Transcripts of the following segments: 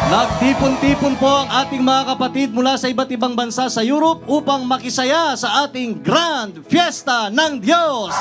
Nagtipon-tipon po ang ating mga kapatid mula sa iba't ibang bansa sa Europe upang makisaya sa ating Grand Fiesta ng Diyos.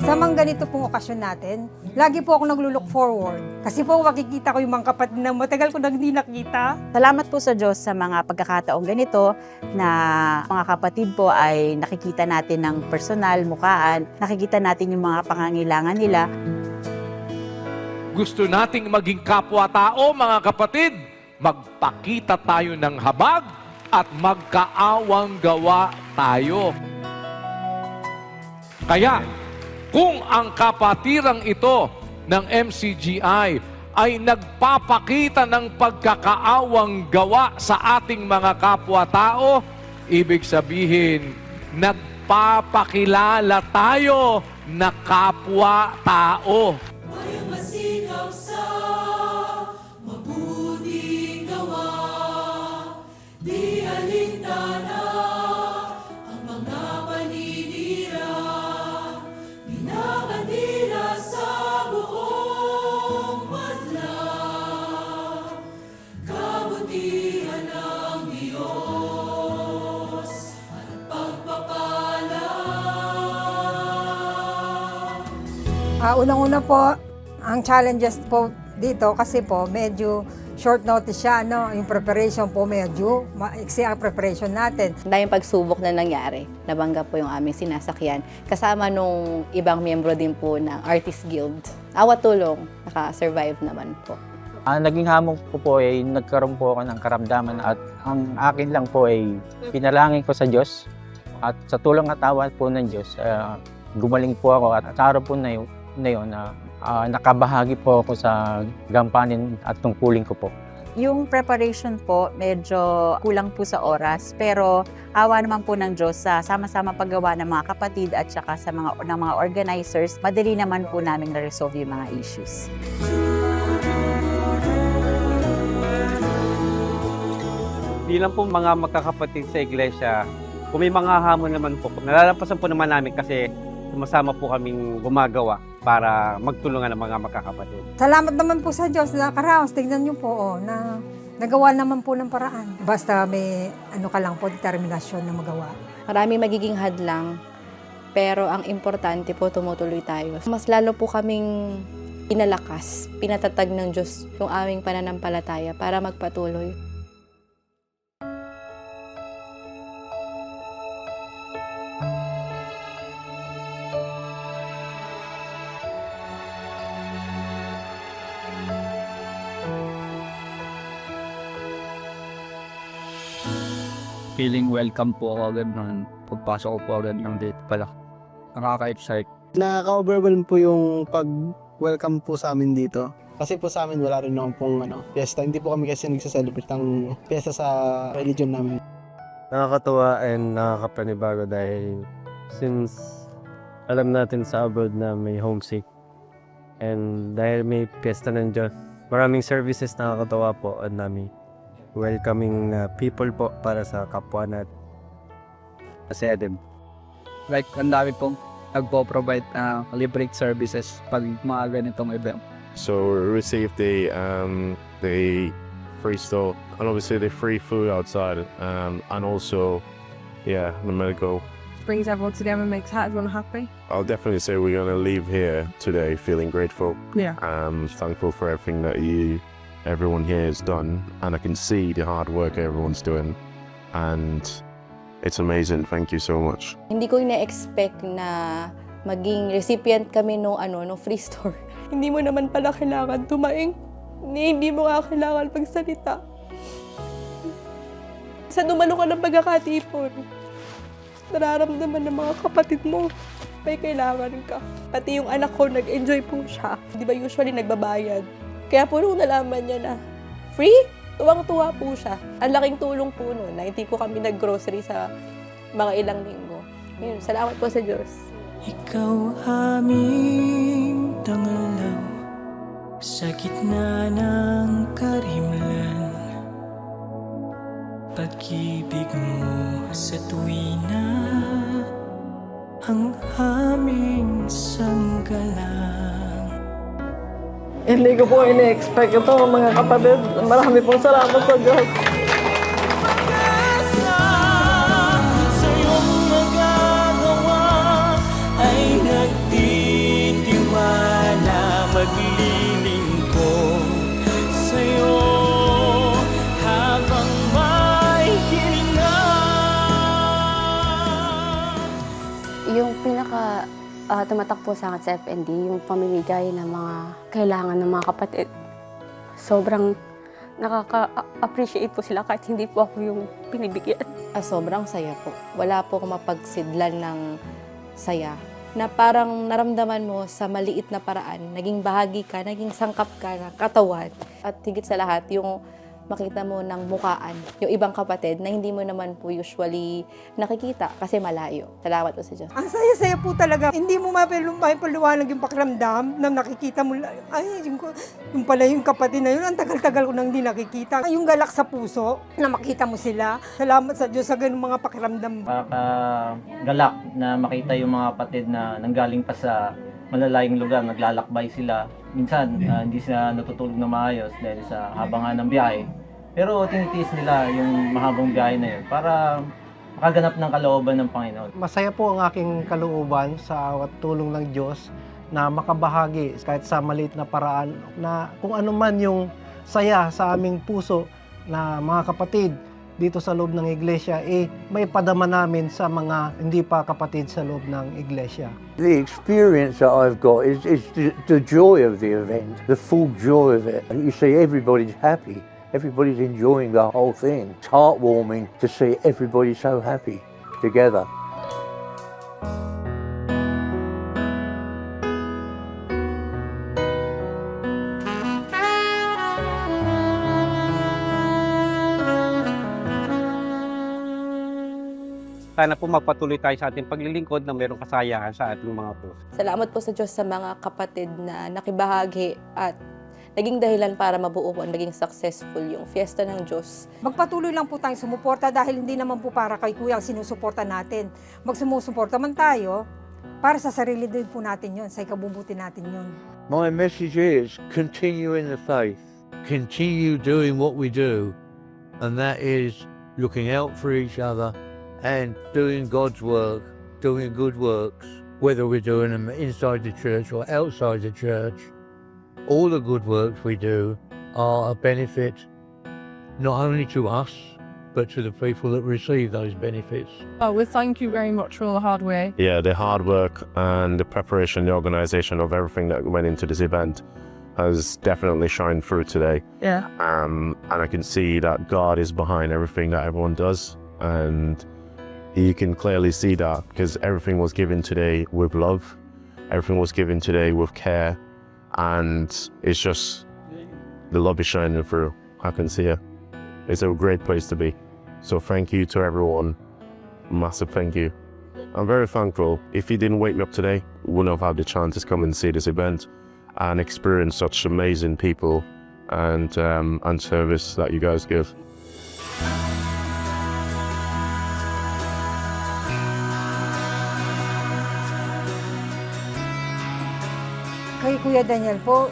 Sa mga ganito pong okasyon natin, lagi po ako naglulook forward. Kasi po makikita ko yung mga kapatid na matagal ko nang hindi nakita. Salamat po sa Diyos sa mga pagkakataong ganito na mga kapatid po ay nakikita natin ng personal, mukhaan, nakikita natin yung mga pangangailangan nila. Gusto nating maging kapwa-tao, mga kapatid. Magpakita tayo ng habag at magkaawang gawa tayo. Kaya, kung ang kapatirang ito ng MCGI ay nagpapakita ng pagkakaawang gawa sa ating mga kapwa-tao, ibig sabihin, nagpapakilala tayo na kapwa-tao. Ay masikaw sa mabuting gawa, di alintana ang mga paninira, binabandila sa buong madla, kabutihan ng Diyos at pagpapala. Unang-una po, ang challenges po dito kasi po medyo short notice siya, no? Yung preparation po medyo maiksi ang preparation natin. Dahil pagsubok na nangyari, nabangga po yung aming sinasakyan. Kasama nung ibang miyembro din po ng Artist Guild. Awat tulong, naka-survive naman po. Ang naging hamon ko po ay nagkaroon po ako ng karamdaman at ang akin lang po ay pinalangin ko sa Diyos at sa tulong at awa po ng Diyos, gumaling po ako at sa araw po na yun nakabahagi po ako sa gampanin at tungkulin ko po. Yung preparation po, medyo kulang po sa oras, pero awa naman po ng Diyos sa sama-sama paggawa ng mga kapatid at saka sa ng mga organizers, madali naman po namin na-resolve yung mga issues. Bilang po mga magkakapatid sa iglesia, kung may mga hamon naman po, nalalampasan po naman namin kasi sumasama po kaming gumagawa para magtulungan ng mga magkakapatid. Salamat naman po sa Diyos na karaos. Tignan niyo po na nagawa naman po ng paraan. Basta may ka lang po, determinasyon na magawa. Marami magiging hadlang, pero ang importante po tumutuloy tayo. Mas lalo po kaming pinalakas, pinatatag ng Diyos yung aming pananampalataya para magpatuloy. Feeling welcome po ako agad nung pagpasok ko po agad ng date pala. Nakaka-excite. Nakaka-overwhelm po yung pag-welcome po sa amin dito. Kasi po sa amin wala rin naman pong fiesta. Hindi po kami kasi nagsaselebrate ng fiesta sa religion namin. Nakakatuwa and nakakapanibago dahil since alam natin sa abroad na may homesick and dahil may fiesta ng Diyos, maraming services nakakatuwa po at namin. Welcoming people po para sa kapwa natin. Kasi Adam, like ang dami pong nagpo-provide library services pag mga ganitong event. So we received the free store and obviously the free food outside and also the medical. Brings everyone together and makes everyone happy. I'll definitely say we're going to leave here today feeling grateful. Yeah. Thankful for everything that everyone here has done, and I can see the hard work everyone's doing, and it's amazing. Thank you so much. Hindi ko ina-expect na maging recipient kami no free store. Hindi mo naman pala kailangan tumaing. Hindi mo nga kailangan magsalita. Sa dumalo ka ng pagkakatipon, nararamdaman ng mga kapatid mo, may kailangan ka. Pati yung anak ko, nag-enjoy po siya. Di ba usually nagbabayad? Kaya po nung nalaman niya na free, tuwang-tuwa po siya. Ang laking tulong po nun na hindi po kami nag-grocery sa mga ilang linggo. Yun, salamat po sa Diyos. Ikaw aming tangalaw sa gitna ng karimlan. Pag-ibig mo sa tuwina ang aming sanggalang. Hindi ko po ini-expect ito, mga kapatid. Marami pong salamat sa Diyos. Sa iyong magagawa ay nagtitiwala, maglilingkod sa'yo habang may hininga. Yung pinaka tumatak po sa akin sa FND, yung pamimigay ng mga kailangan ng mga kapatid. Sobrang nakaka-appreciate po sila kahit hindi po ako yung pinibigyan. Sobrang saya po. Wala po akong mapagsidlan ng saya. Na parang naramdaman mo sa maliit na paraan, naging bahagi ka, naging sangkap ka ng katawan. At higit sa lahat, yung makita mo ng mukaan, yung ibang kapatid na hindi mo naman po usually nakikita kasi malayo. Salamat po sa Diyos. Ang saya-saya po talaga. Hindi mo mapaliwanag yung pakiramdam na nakikita mo, ay, yung pala yung kapatid na yun, ang tagal-tagal ko nang hindi nakikita. Yung galak sa puso na makita mo sila. Salamat sa Diyos sa ganung mga pakiramdam. Galak na makita yung mga kapatid na nanggaling pa sa malalayong lugar, naglalakbay sila. Minsan, hindi sila natutulog na maayos dahil sa habangan ng biyahe. Pero tinitiis nila yung mahabang biyahe na yun para makaganap ng kalooban ng Panginoon. Masaya po ang aking kalooban sa tulong ng Diyos na makabahagi kahit sa maliit na paraan na kung ano man yung saya sa aming puso na mga kapatid dito sa loob ng iglesia, may padama namin sa mga hindi pa kapatid sa loob ng iglesia. The experience that I've got is the joy of the event, the full joy of it. You see everybody's happy, everybody's enjoying the whole thing. It's heartwarming to see everybody so happy together. Sana po magpatuloy tayo sa ating paglilingkod na mayroong kasayahan sa ating mga puso. Salamat po sa Diyos sa mga kapatid na nakibahagi at naging dahilan para mabuo po, naging successful yung fiesta ng Diyos. Magpatuloy lang po tayong sumuporta dahil hindi naman po para kay Kuya ang sinusuporta natin. Magsumusuporta man tayo para sa sarili din po natin yun, sa ikabubuti natin yun. My message is continue in the faith, continue doing what we do, and that is looking out for each other and doing God's work, doing good works, whether we're doing them inside the church or outside the church. All the good works we do are a benefit not only to us, but to the people that receive those benefits. We thank you very much for all the hard work. Yeah, the hard work and the preparation, the organization of everything that went into this event has definitely shined through today. Yeah. And I can see that God is behind everything that everyone does. And you can clearly see that because everything was given today with love. Everything was given today with care. And it's just, the love is shining through. I can see it. It's a great place to be. So thank you to everyone. Massive thank you. I'm very thankful. If you didn't wake me up today, we wouldn't have had the chance to come and see this event and experience such amazing people and service that you guys give. Kay Kuya Daniel po,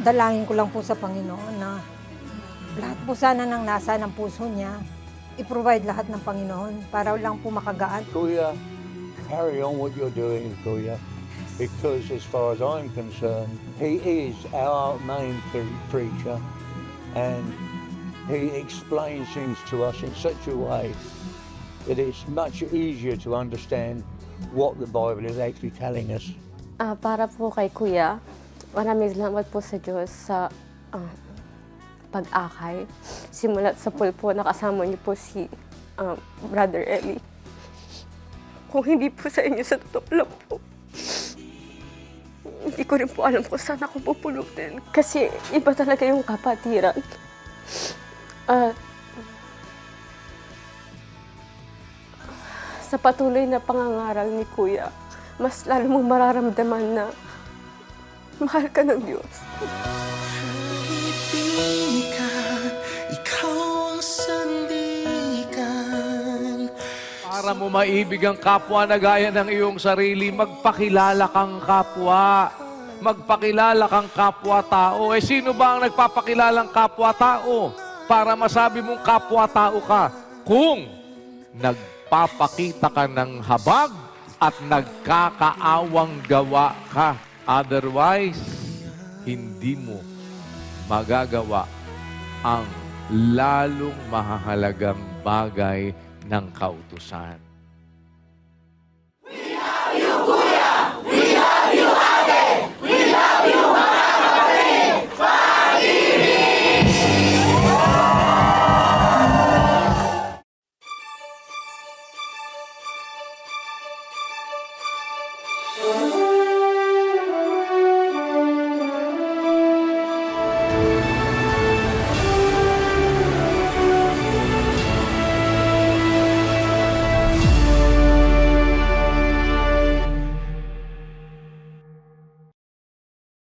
dalangin ko lang po sa Panginoon na lahat po sana ng nasa ng puso niya, i-provide lahat ng Panginoon para lang po makagaan. Kuya, carry on what you're doing, Kuya, because as far as I'm concerned, he is our main preacher and he explains things to us in such a way that it's much easier to understand what the Bible is actually telling us. Para po kay Kuya, maraming salamat po sa Diyos sa pag-akay. Simulat sa pool po, nakasama niyo po si Brother Eli. Kung hindi po sa inyo, sa totoo lang po, Hindi ko rin po alam kung saan ako pupulutin. Kasi iba talaga yung kapatiran. At sa patuloy na pangangaral ni Kuya, mas lalo mong mararamdaman na mahal ka ng Diyos. Para mo maibig ang kapwa na gaya ng iyong sarili, magpakilala kang kapwa. Magpakilala kang kapwa-tao. Eh, sino ba ang nagpapakilalang kapwa-tao? Para masabi mong kapwa-tao ka. Kung nagpapakita ka ng habag at nagkakaawang gawa ka. Otherwise, hindi mo magagawa ang lalong mahahalagang bagay ng kautusan.